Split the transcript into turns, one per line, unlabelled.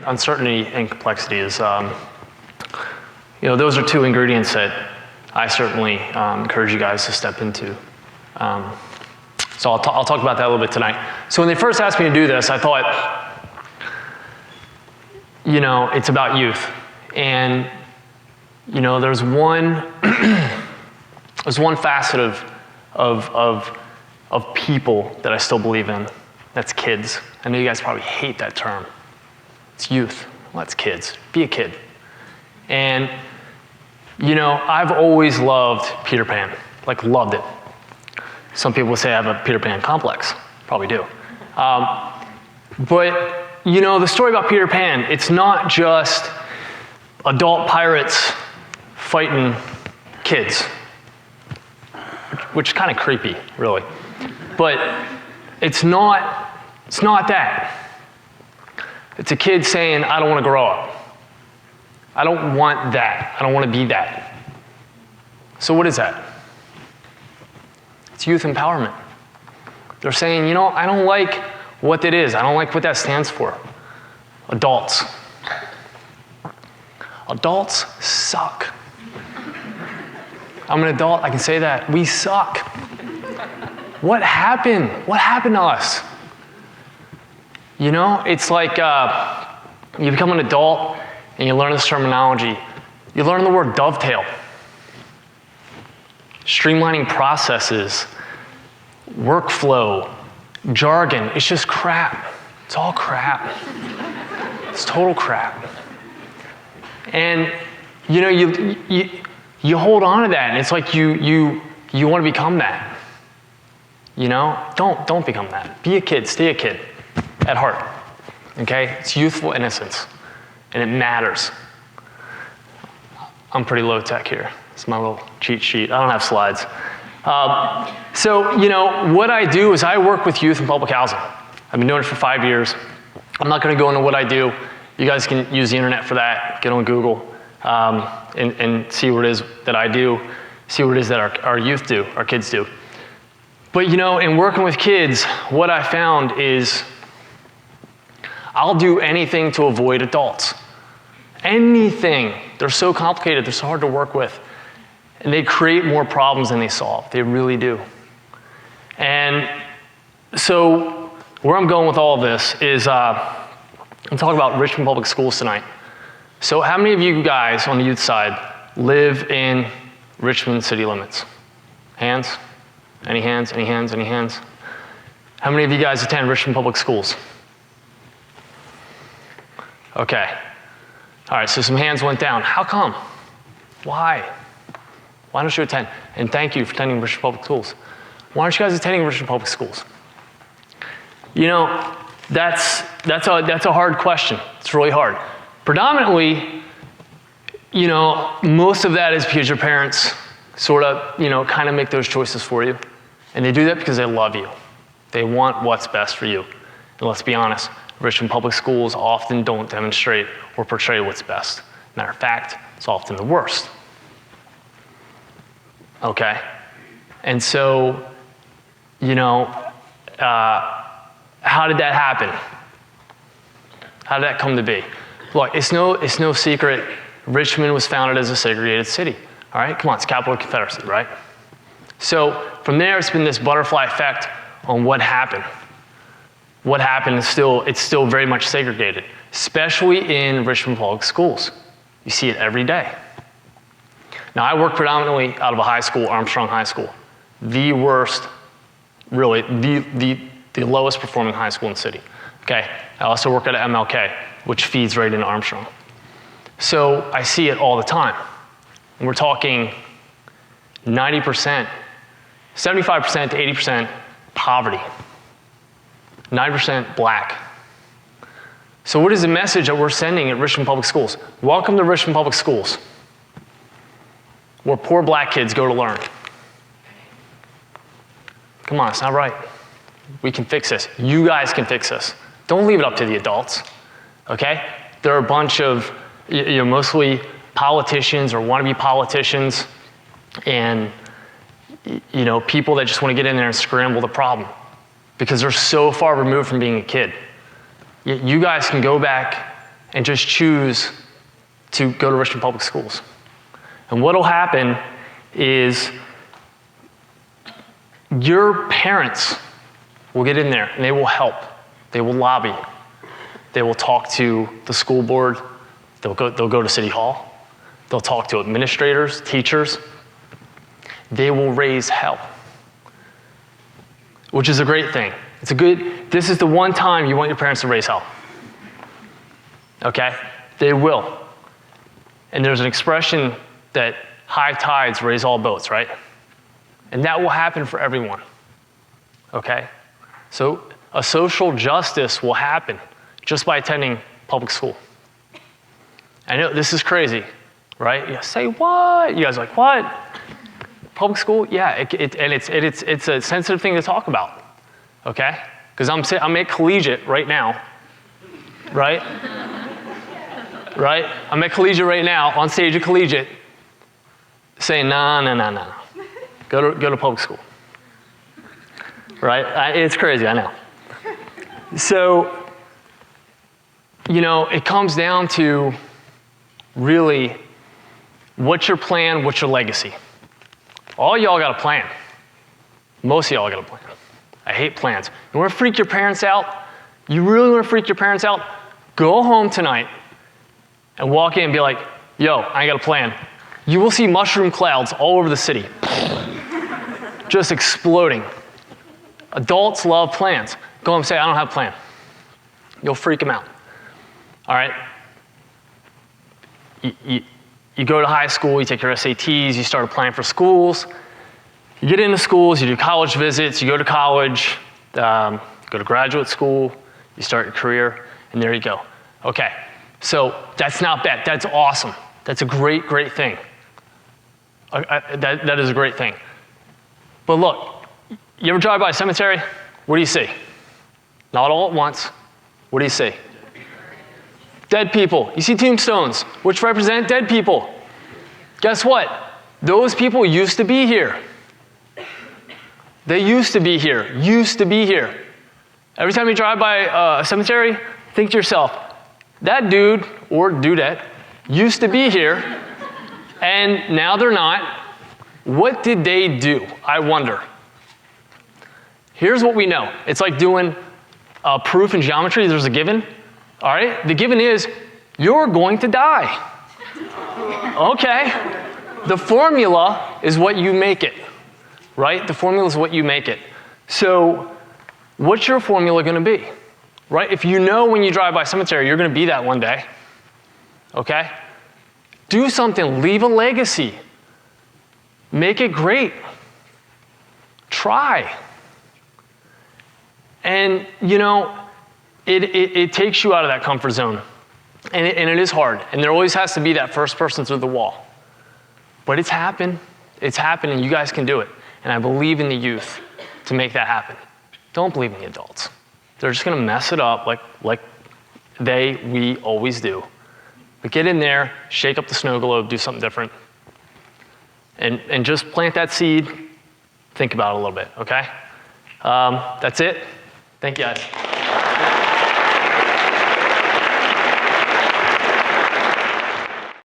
Uncertainty and complexity is, those are two ingredients that I certainly encourage you guys to step into. So I'll talk about that a little bit tonight. So when they first asked me to do this, I thought, it's about youth. And, there's one facet of people that I still believe in. That's kids. I know you guys probably hate that term. It's youth. Well, that's kids. Be a kid. And, I've always loved Peter Pan. Loved it. Some people would say I have a Peter Pan complex. Probably do. But, the story about Peter Pan, it's not just adult pirates fighting kids, which is kind of creepy, really. But it's not that. It's a kid saying, I don't want to grow up. I don't want that. I don't want to be that. So what is that? It's youth empowerment. They're saying, I don't like what that is. I don't like what that stands for. Adults. Adults suck. I'm an adult, I can say that. We suck. What happened? What happened to us? It's like you become an adult and you learn this terminology. You learn the word dovetail. Streamlining processes, workflow, jargon. It's just crap. It's all crap. It's total crap. And you hold on to that, and it's like you want to become that. Don't become that. Be a kid. Stay a kid at heart. Okay? It's youthful innocence, and it matters. I'm pretty low tech here. It's my little cheat sheet. I don't have slides. So what I do is I work with youth in public housing. I've been doing it for 5 years. I'm not going to go into what I do. You guys can use the internet for that. Get on Google and see what it is that I do. See what it is that our youth do, our kids do. But in working with kids, what I found is I'll do anything to avoid adults. Anything. They're so complicated. They're so hard to work with. And they create more problems than they solve. They really do. And so where I'm going with all of this is I'm talking about Richmond Public Schools tonight. So how many of you guys on the youth side live in Richmond city limits? Hands? Any hands? Any hands? Any hands? How many of you guys attend Richmond Public Schools? Okay. All right, so some hands went down. How come? Why? Why don't you attend? And thank you for attending Richmond Public Schools. Why aren't you guys attending Richmond Public Schools? That's a hard question. It's really hard. Predominantly, most of that is because your parents sort of, kind of make those choices for you. And they do that because they love you. They want what's best for you. And let's be honest, Richmond Public Schools often don't demonstrate or portray what's best. Matter of fact, it's often the worst. Okay? And so, how did that happen? How did that come to be? Look, it's no secret Richmond was founded as a segregated city. All right? Come on, it's capital of the Confederacy, right? So from there, it's been this butterfly effect on what happened. What happened is it's still very much segregated, especially in Richmond Public Schools. You see it every day. Now, I work predominantly out of a high school, Armstrong High School. The worst, really, the lowest performing high school in the city. Okay? I also work at MLK, which feeds right into Armstrong. So I see it all the time. And we're talking 90%, 75% to 80% poverty. 9% black. So what is the message that we're sending at Richmond Public Schools? Welcome to Richmond Public Schools, where poor black kids go to learn. Come on, it's not right. We can fix this. You guys can fix this. Don't leave it up to the adults, okay? There are a bunch of, mostly politicians or wannabe politicians and, people that just want to get in there and scramble the problem because they're so far removed from being a kid. You guys can go back and just choose to go to Richmond Public Schools. And what'll happen is your parents will get in there and they will help. They will lobby. They will talk to the school board. They'll go to City Hall. They'll talk to administrators, teachers. They will raise hell, which is a great thing. This is the one time you want your parents to raise hell. Okay? They will. And there's an expression that high tides raise all boats, right? And that will happen for everyone. Okay? So a social justice will happen just by attending public school. I know this is crazy, right? You say, what? You guys are like, what? Public school? Yeah, it's a sensitive thing to talk about, okay? Because I'm at collegiate right now, right? Right? I'm at collegiate right now, on stage at collegiate, saying, no. Go to public school. Right? It's crazy, I know. So, it comes down to really, what's your plan, what's your legacy? All y'all got a plan. Most of y'all got a plan. I hate plans. You want to freak your parents out? You really want to freak your parents out? Go home tonight and walk in and be like, yo, I got a plan. You will see mushroom clouds all over the city. Just exploding. Adults love plans. Go home and say, I don't have a plan. You'll freak them out. All right? You go to high school, you take your SATs, you start applying for schools. You get into schools, you do college visits, you go to college, go to graduate school, you start your career, and there you go. Okay, so that's not bad. That's awesome. That's a great, great thing. That is a great thing. But look, you ever drive by a cemetery? What do you see? Not all at once. What do you see? Dead people. You see tombstones, which represent dead people. Guess what? Those people used to be here. They used to be here. Used to be here. Every time you drive by a cemetery, think to yourself, that dude or dudette used to be here, and now they're not. What did they do? I wonder. Here's what we know. It's like doing a proof in geometry. There's a given. All right? The given is, you're going to die. Okay. The formula is what you make it, right? The formula is what you make it. So what's your formula going to be, right? If you know when you drive by a cemetery, you're going to be that one day, okay? Do something. Leave a legacy. Make it great. Try. And, it takes you out of that comfort zone. And it is hard. And there always has to be that first person through the wall. But it's happened. It's happened, and you guys can do it. And I believe in the youth to make that happen. Don't believe in the adults. They're just going to mess it up like we always do. But get in there, shake up the snow globe, do something different. And just plant that seed. Think about it a little bit, okay? That's it. Thank you, guys.